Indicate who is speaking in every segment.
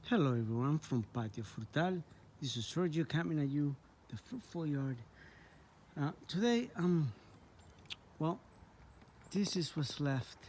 Speaker 1: Hello everyone from Patio Frutal. This is Sergio coming at you, the fruitful yard. Today, well, this is what's left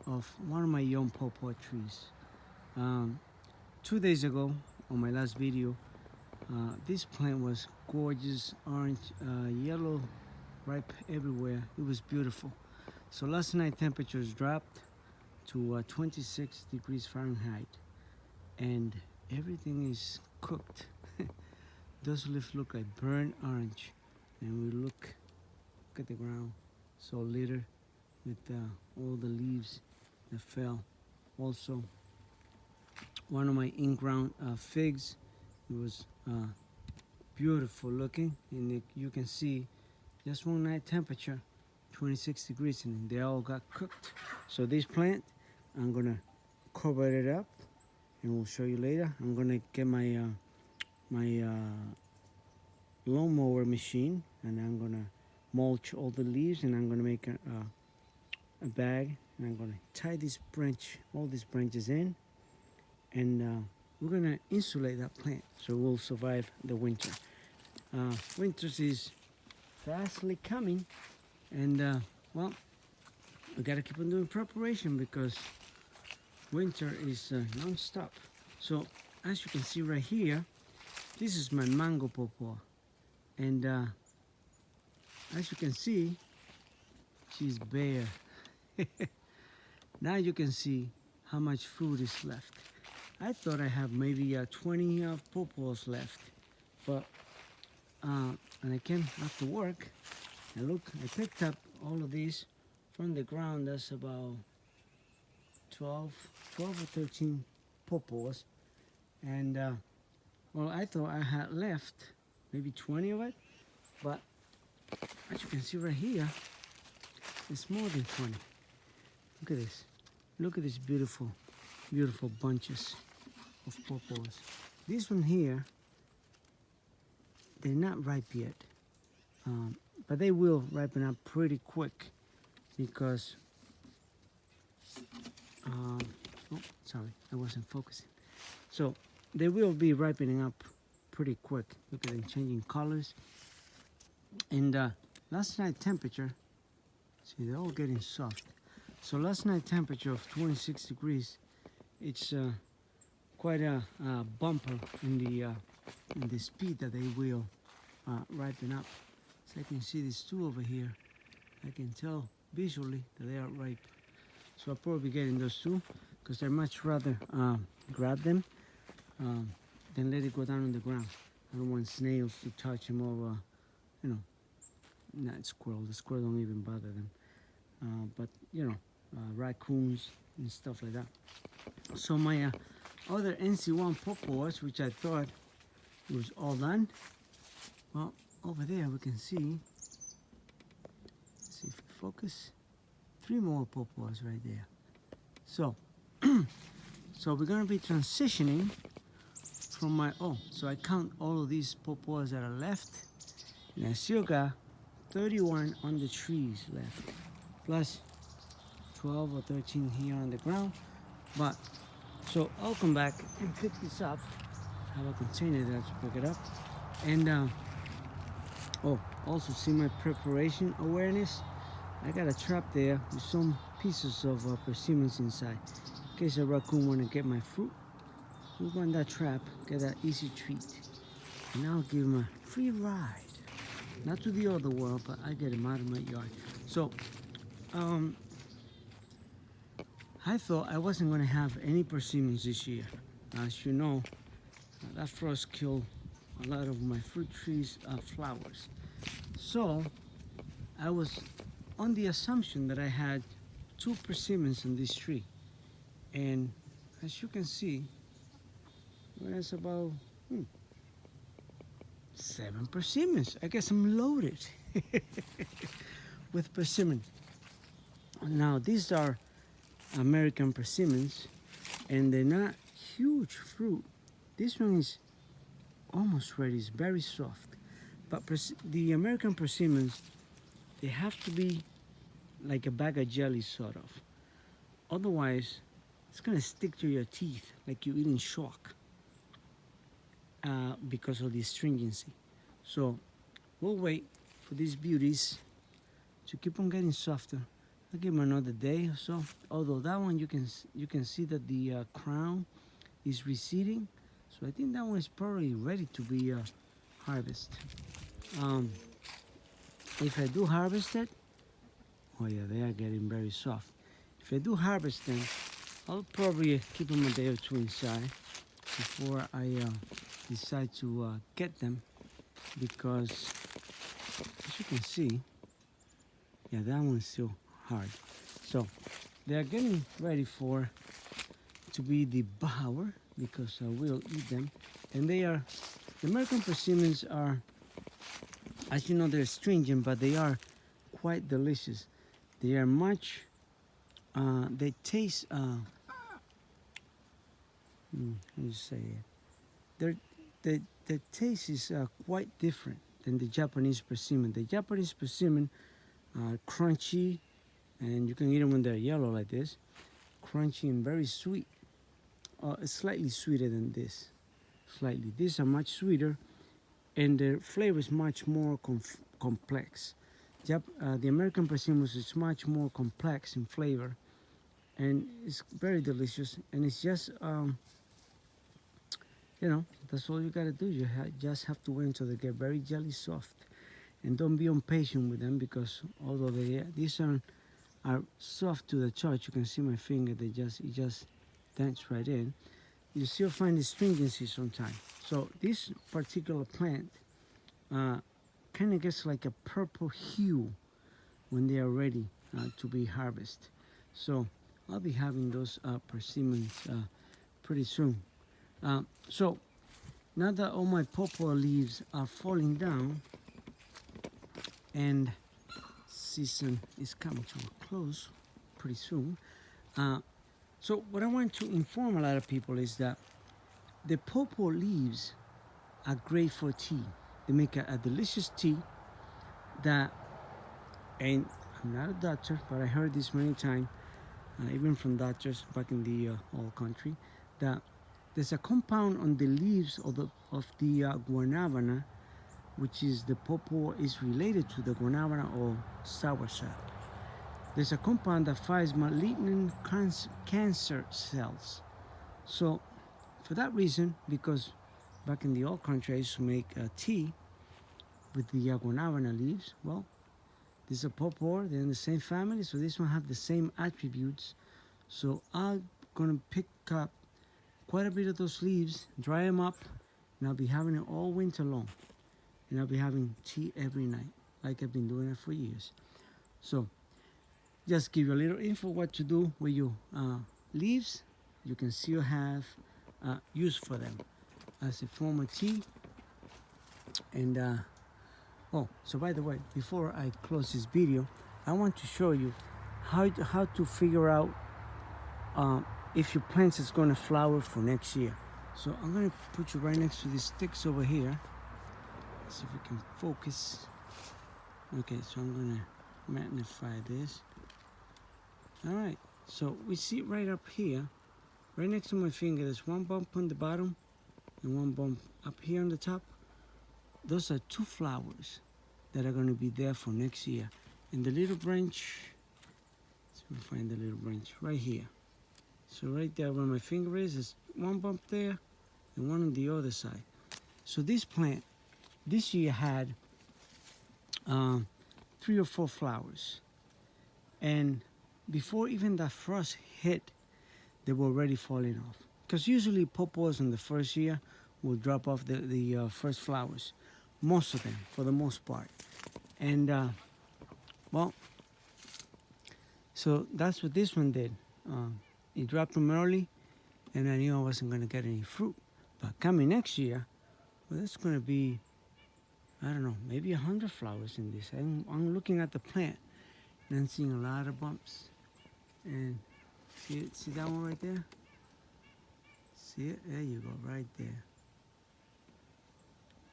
Speaker 1: of one of my young pawpaw trees. Um, 2 days ago, on my last video, this plant was gorgeous, orange, yellow, ripe everywhere. It was beautiful. So last night temperatures dropped to 26 degrees Fahrenheit, and everything is cooked. Those leaves look like burnt orange, and we look at the ground, so littered with all the leaves that fell. Also, one of my in-ground figs, it was beautiful looking, and you can see just one night temperature, 26 degrees, and they all got cooked. So this plant, I'm gonna cover it up, and we'll show you later. I'm gonna get my lawnmower machine, and I'm gonna mulch all the leaves, and I'm gonna make a bag, and I'm gonna tie all these branches in, and we're gonna insulate that plant so we'll survive the winter. Winters is fastly coming, and well, we gotta keep on doing preparation because winter is non-stop. So as you can see right here, this is my mango pawpaw, and as you can see, she's bare. Now you can see how much fruit is left. I thought I have maybe 20 pawpaws left, but and I came after work and look, I picked up all of these from the ground. That's about 12, 12 or 13 pawpaws, and well, I thought I had left maybe 20 of it, but as you can see right here, it's more than 20. Look at this. Look at these beautiful, beautiful bunches of pawpaws. This one here, they're not ripe yet, but they will ripen up pretty quick because, oh, sorry, I wasn't focusing. So they will be ripening up pretty quick. Look at them changing colors. And last night temperature, see, they're all getting soft. So last night temperature of 26 degrees, it's quite a bumper in the speed that they will ripen up. So I can see these two over here. I can tell visually that they are ripe. So I'll probably be getting those two because I'd much rather grab them than let it go down on the ground. I don't want snails to touch them, or you know, not squirrel. The squirrel don't even bother them. But you know, raccoons and stuff like that. So my other NC1 pawpaws, which I thought was all done, well, over there we can see, let's see if we focus, 3 more pawpaws right there. So, so we're gonna be transitioning from my, so I count all of these pawpaws that are left, and I still got 31 on the trees left, plus 12 or 13 here on the ground. But so I'll come back and pick this up. I have a container there to pick it up, and also see my preparation awareness. I got a trap there with some pieces of persimmons inside, in case a raccoon want to get my fruit. We'll go in that trap, get that easy treat, and I'll give him a free ride. Not to the other world, but I get him out of my yard. So, I thought I wasn't going to have any persimmons this year. As you know, that frost killed a lot of my fruit trees' flowers. So, I was on the assumption that I had 2 persimmons on this tree. And as you can see, there's about 7 persimmons. I guess I'm loaded with persimmon. Now, these are American persimmons, and they're not huge fruit. This one is almost ready, it's very soft. But the American persimmons, they have to be like a bag of jelly, sort of. Otherwise, it's gonna stick to your teeth like you're eating chalk because of the astringency. So we'll wait for these beauties to keep on getting softer. I'll give them another day or so. Although that one you can see that the crown is receding, so I think that one is probably ready to be harvested. If I do harvest it, oh yeah, they are getting very soft. If I do harvest them, I'll probably keep them a day or two inside before I decide to get them, because as you can see, yeah, that one's still hard. So they are getting ready to be devoured, because I will eat them. And they are, the American persimmons are, as you know, they're astringent, but they are quite delicious. They are much, they taste, how do you say it? The taste is quite different than the Japanese persimmon. The Japanese persimmon are crunchy, and you can eat them when they're yellow like this. Crunchy and very sweet. It's slightly sweeter than this. Slightly. These are much sweeter, and their flavor is much more complex. The American persimmons is much more complex in flavor, and it's very delicious. And it's just, you know, that's all you gotta do. You just have to wait until they get very jelly soft, and don't be impatient with them, because although these are soft to the touch, you can see my finger. It just dents right in. You still find the stringency sometimes. So this particular plant kind of gets like a purple hue when they are ready to be harvested. So I'll be having those persimmons pretty soon. So now that all my pawpaw leaves are falling down and season is coming to a close pretty soon, so what I want to inform a lot of people is that the pawpaw leaves are great for tea. They make a delicious tea that, and I'm not a doctor, but I heard this many times, even from doctors back in the old country, that there's a compound on the leaves of the guanabana, which is the pawpaw is related to the guanabana or soursop. There's a compound that fights malignant cancer cells. So for that reason, because back in the old country I used to make tea with the guanabana leaves, well, this is a pawpaw, they're in the same family, so this one have the same attributes. So I'm gonna pick up quite a bit of those leaves, dry them up, and I'll be having it all winter long. And I'll be having tea every night, like I've been doing it for years. So just give you a little info what to do with your leaves. You can still have use for them as a form of tea. And oh, so by the way, before I close this video, I want to show you how to figure out if your plant is going to flower for next year. So I'm going to put you right next to these sticks over here. Let's see if we can focus. Okay, so I'm going to magnify this. All right, so we see right up here, right next to my finger, there's one bump on the bottom and one bump up here on the top. Those are two flowers that are going to be there for next year. And the little branch, let's find the little branch right here. So right there where my finger is, there's one bump there and one on the other side. So this plant, this year had 3 or 4 flowers. And before even the frost hit, they were already falling off. Because usually pawpaws in the first year will drop off the first flowers. Most of them, for the most part. And, well, so that's what this one did. It dropped them early, and I knew I wasn't going to get any fruit. But coming next year, well, that's going to be, I don't know, maybe 100 flowers in this. I'm looking at the plant, and I'm seeing a lot of bumps. And see that one right there? See it? There you go, right there.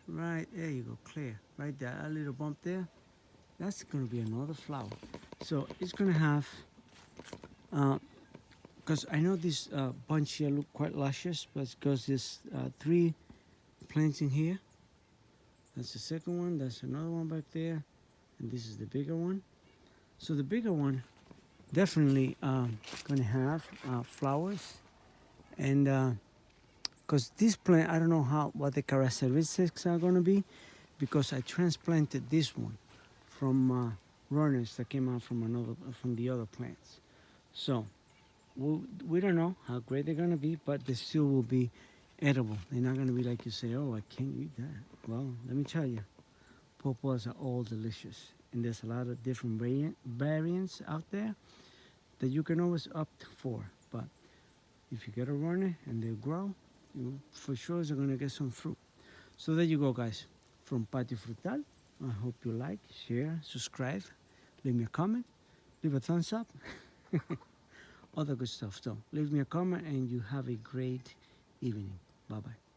Speaker 1: Right there you go, clear. Right there, that little bump there, that's going to be another flower. So it's going to have because I know this bunch here look quite luscious, but because there's 3 plants in here. That's the second one. That's another one back there, and this is the bigger one. So the bigger one definitely gonna have flowers, and because this plant, I don't know what the characteristics are gonna be, because I transplanted this one from runners that came out from the other plants. So we don't know how great they're gonna be, but they still will be edible. They're not gonna be like you say, oh, I can't eat that. Well, let me tell you, pawpaws are all delicious, and there's a lot of different variants out there that you can always opt for. But if you get a runner and they grow, you for sure are gonna get some fruit. So there you go, guys. From Patio Frutal. I hope you like, share, subscribe, leave me a comment, leave a thumbs up, all the good stuff. So leave me a comment, and you have a great evening. Bye bye.